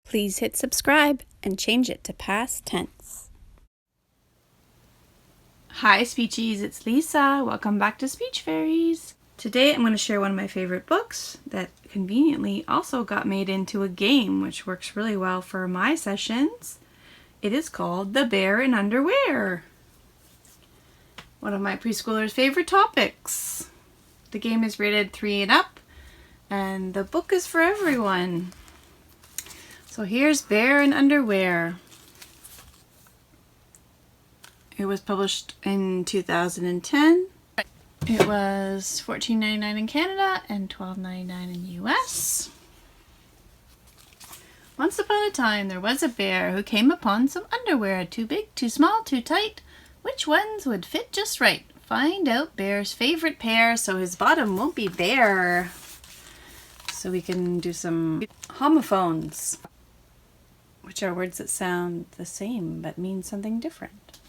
Please hit subscribe and change it to past tense. Hi Speechies, it's Lisa. Welcome back to Speech Fairies. Today I'm going to share one of my favorite books that conveniently also got made into a game, which works really well for my sessions. It is called The Bear in Underwear. One of my preschoolers' favorite topics. The game is rated 3 and up, and the book is for everyone. So here's Bear in Underwear. It was published in 2010. It was $14.99 in Canada and $12.99 in the US. Once upon a time, there was a bear who came upon some underwear. Too big, too small, too tight. Which ones would fit just right? Find out Bear's favorite pair so his bottom won't be bare. So we can do some homophones, which are words that sound the same but mean something different.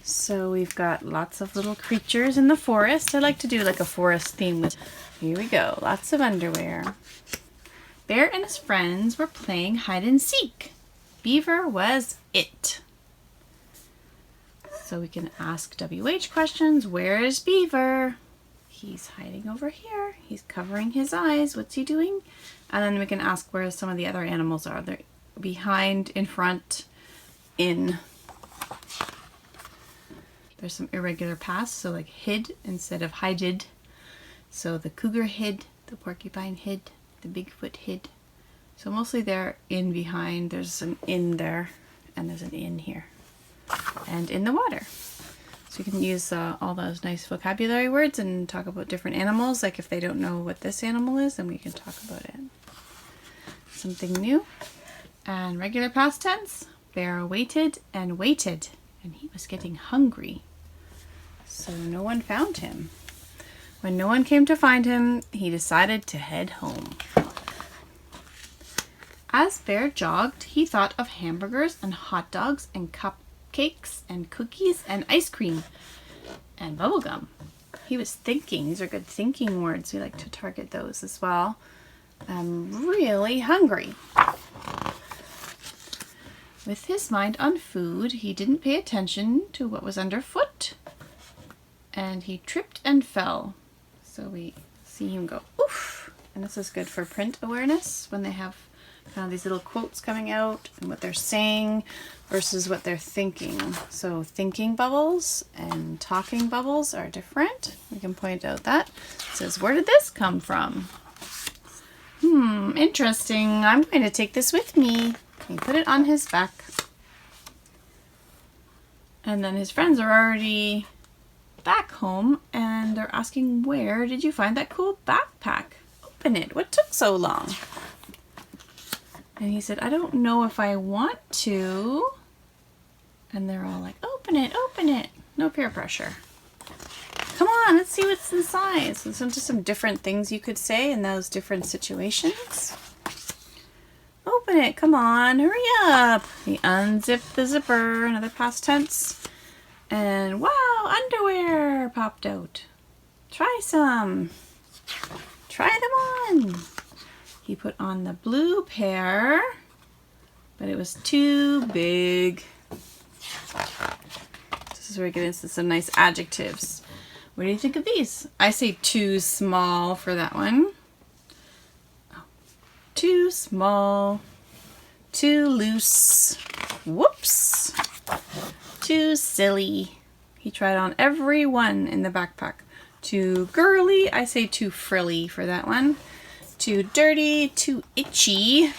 So we've got lots of little creatures in the forest. I like to do like a forest theme. Here we go, lots of underwear. Bear and his friends were playing hide and seek. Beaver was it. So we can ask WH questions. Where is Beaver? He's hiding over here. He's covering his eyes. What's he doing? And then we can ask where some of the other animals are. They're behind, in front, in. There's some irregular paths, so like hid instead of hided. So the cougar hid, the porcupine hid, the Bigfoot hid. So mostly they're in behind. There's an in there, and there's an in here. And in the water. So you can use all those nice vocabulary words and talk about different animals. Like if they don't know what this animal is, then we can talk about it. Something new. And regular past tense, Bear waited and waited, and he was getting hungry. So no one found him. When no one came to find him, he decided to head home. As Bear jogged, he thought of hamburgers and hot dogs and cupcakes and cookies and ice cream and bubblegum. He was thinking. These are good thinking words. We like to target those as well. I'm really hungry. With his mind on food, he didn't pay attention to what was underfoot, and he tripped and fell. So we see him go, oof! And this is good for print awareness when they have kind of these little quotes coming out and what they're saying versus what they're thinking. So thinking bubbles and talking bubbles are different. We can point out that. It says, where did this come from? Interesting. I'm going to take this with me. He put it on his back. And then his friends are already back home and they're asking, where did you find that cool backpack? Open it. What took so long? And he said, I don't know if I want to. And they're all like, open it, open it. No peer pressure. Come on, let's see what's inside. So just some different things you could say in those different situations. Open it, come on, hurry up. He unzipped the zipper, another past tense. And wow, underwear popped out. Try some. Try them on. He put on the blue pair, but it was too big. This is where we get into some nice adjectives. What do you think of these? I say too small for that one. Too small, too loose, whoops, too silly. He tried on every one in the backpack. Too girly, I say too frilly for that one. Too dirty, too itchy.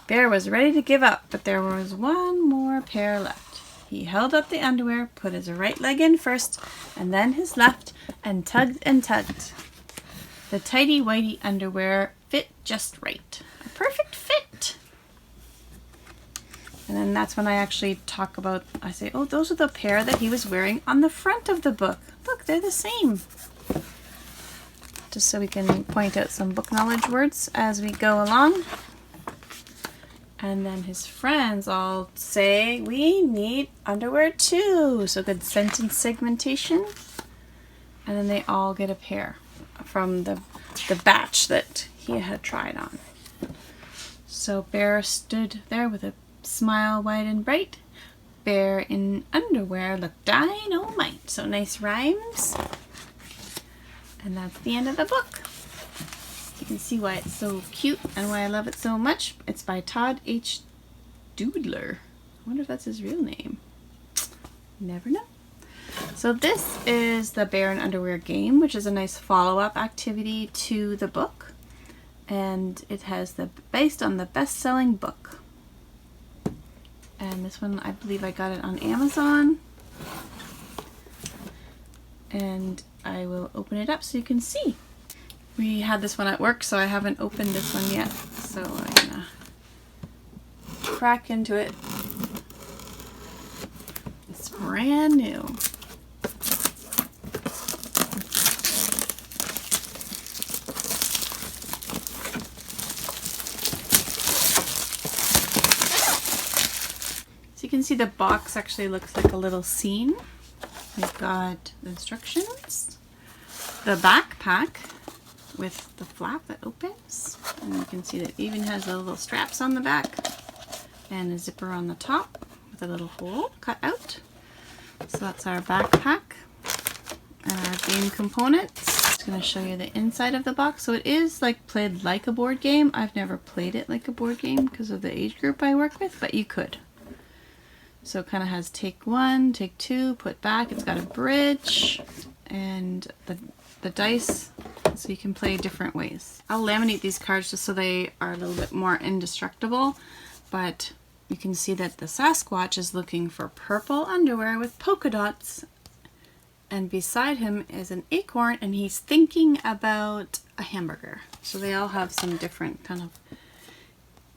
Bear was ready to give up, but there was one more pair left. He held up the underwear, put his right leg in first, and then his left, and tugged and tugged. The tighty-whitey underwear fit just right. A perfect fit. And then that's when I actually talk about, I say, oh, those are the pair that he was wearing on the front of the book. Look, they're the same. Just so we can point out some book knowledge words as we go along. And then his friends all say, we need underwear too. So good sentence segmentation. And then they all get a pair from the batch that he had tried on. So Bear stood there with a smile wide and bright. Bear in underwear looked dynamite. So nice rhymes. And that's the end of the book. You can see why it's so cute and why I love it so much. It's by Todd H. Doodler. I wonder if that's his real name. Never know. So this is the Bear in Underwear game, which is a nice follow-up activity to the book. And it has based on the best-selling book. And this one, I believe I got it on Amazon. And I will open it up so you can see. We had this one at work, so I haven't opened this one yet. So I'm gonna crack into it. It's brand new. So you can see the box actually looks like a little scene. We've got the instructions, the backpack with the flap that opens, and you can see that it even has the little straps on the back and a zipper on the top with a little hole cut out. So that's our backpack and our game components. It's going to show you the inside of the box. So it is like played like a board game. I've never played it like a board game because of the age group I work with, but you could. So it kind of has take one, take two, put back. It's got a bridge and the dice, so you can play different ways. I'll laminate these cards just so they are a little bit more indestructible, but you can see that the Sasquatch is looking for purple underwear with polka dots, and beside him is an acorn, and he's thinking about a hamburger. So they all have some different kind of,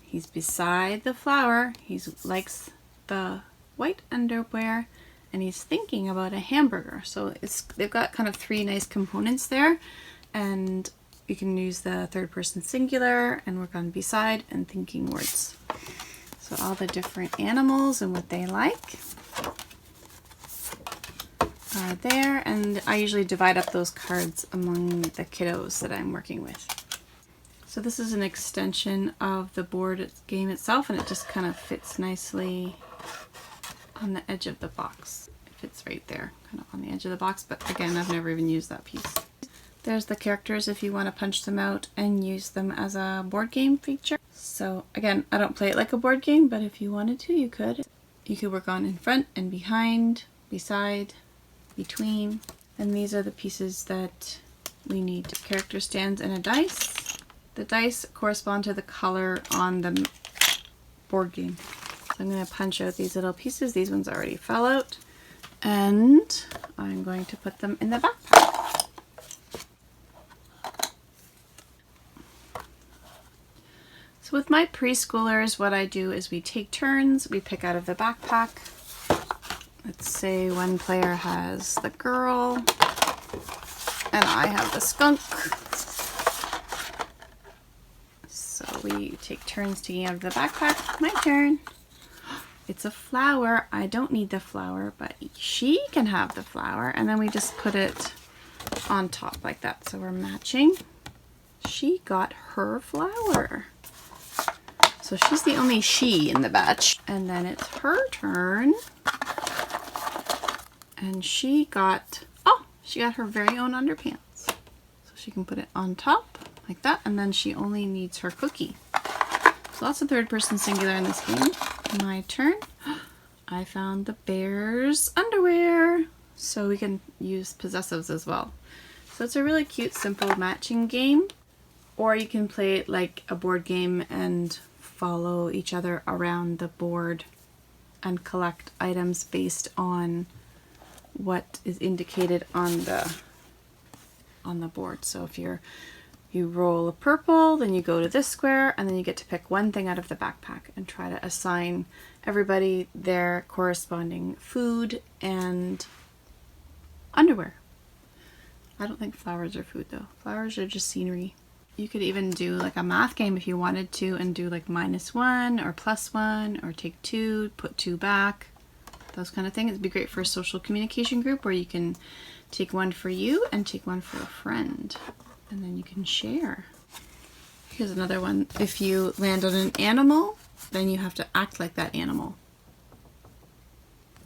he's beside the flower, he likes the white underwear, and he's thinking about a hamburger. So they've got kind of three nice components there, and you can use the third person singular and work on beside and thinking words. So all the different animals and what they like are there, and I usually divide up those cards among the kiddos that I'm working with. So this is an extension of the board game itself, and it just kind of fits nicely on the edge of the box. It fits right there, kind of on the edge of the box, but again, I've never even used that piece. There's the characters if you want to punch them out and use them as a board game feature. So again, I don't play it like a board game, but if you wanted to, you could. You could work on in front and behind, beside, between. And these are the pieces that we need: character stands and a dice. The dice correspond to the color on the board game. So I'm going to punch out these little pieces. These ones already fell out. And I'm going to put them in the backpack. So with my preschoolers, what I do is we take turns. We pick out of the backpack. Let's say one player has the girl and I have the skunk. So we take turns taking out of the backpack. My turn. It's a flower. I don't need the flower, but she can have the flower. And then we just put it on top like that. So we're matching. She got her flower. So she's the only she in the batch. And then it's her turn. And she got her very own underpants. So she can put it on top like that. And then she only needs her cookie. So lots of third person singular in this game. My turn. I found the bear's underwear. So we can use possessives as well. So it's a really cute, simple matching game. Or you can play it like a board game and follow each other around the board and collect items based on what is indicated on the board. So if you roll a purple, then you go to this square, and then you get to pick one thing out of the backpack and try to assign everybody their corresponding food and underwear. I don't think flowers are food though. Flowers are just scenery. You could even do like a math game if you wanted to and do like -1 or +1 or take 2, put 2 back, those kind of things. It'd be great for a social communication group where you can take one for you and take one for a friend, and then you can share. Here's another one. If you land on an animal, then you have to act like that animal.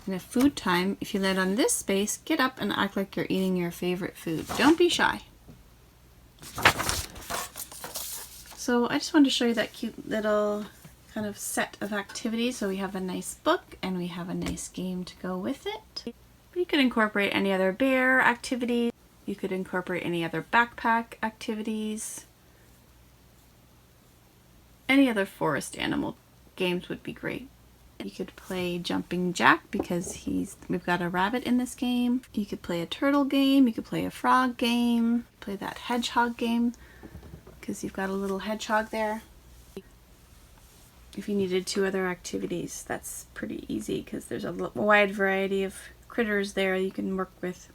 And at food time, if you land on this space, get up and act like you're eating your favorite food. Don't be shy. So I just wanted to show you that cute little kind of set of activities. So we have a nice book and we have a nice game to go with it. But you could incorporate any other bear activities. You could incorporate any other backpack activities. Any other forest animal games would be great. You could play Jumping Jack because we've got a rabbit in this game. You could play a turtle game. You could play a frog game. Play that hedgehog game because you've got a little hedgehog there. If you needed 2 other activities, that's pretty easy because there's a wide variety of critters there you can work with.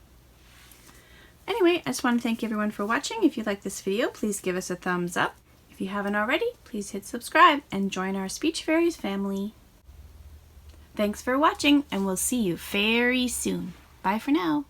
Anyway, I just want to thank everyone for watching. If you like this video, please give us a thumbs up. If you haven't already, please hit subscribe and join our Speech Fairies family. Thanks for watching, and we'll see you very soon. Bye for now.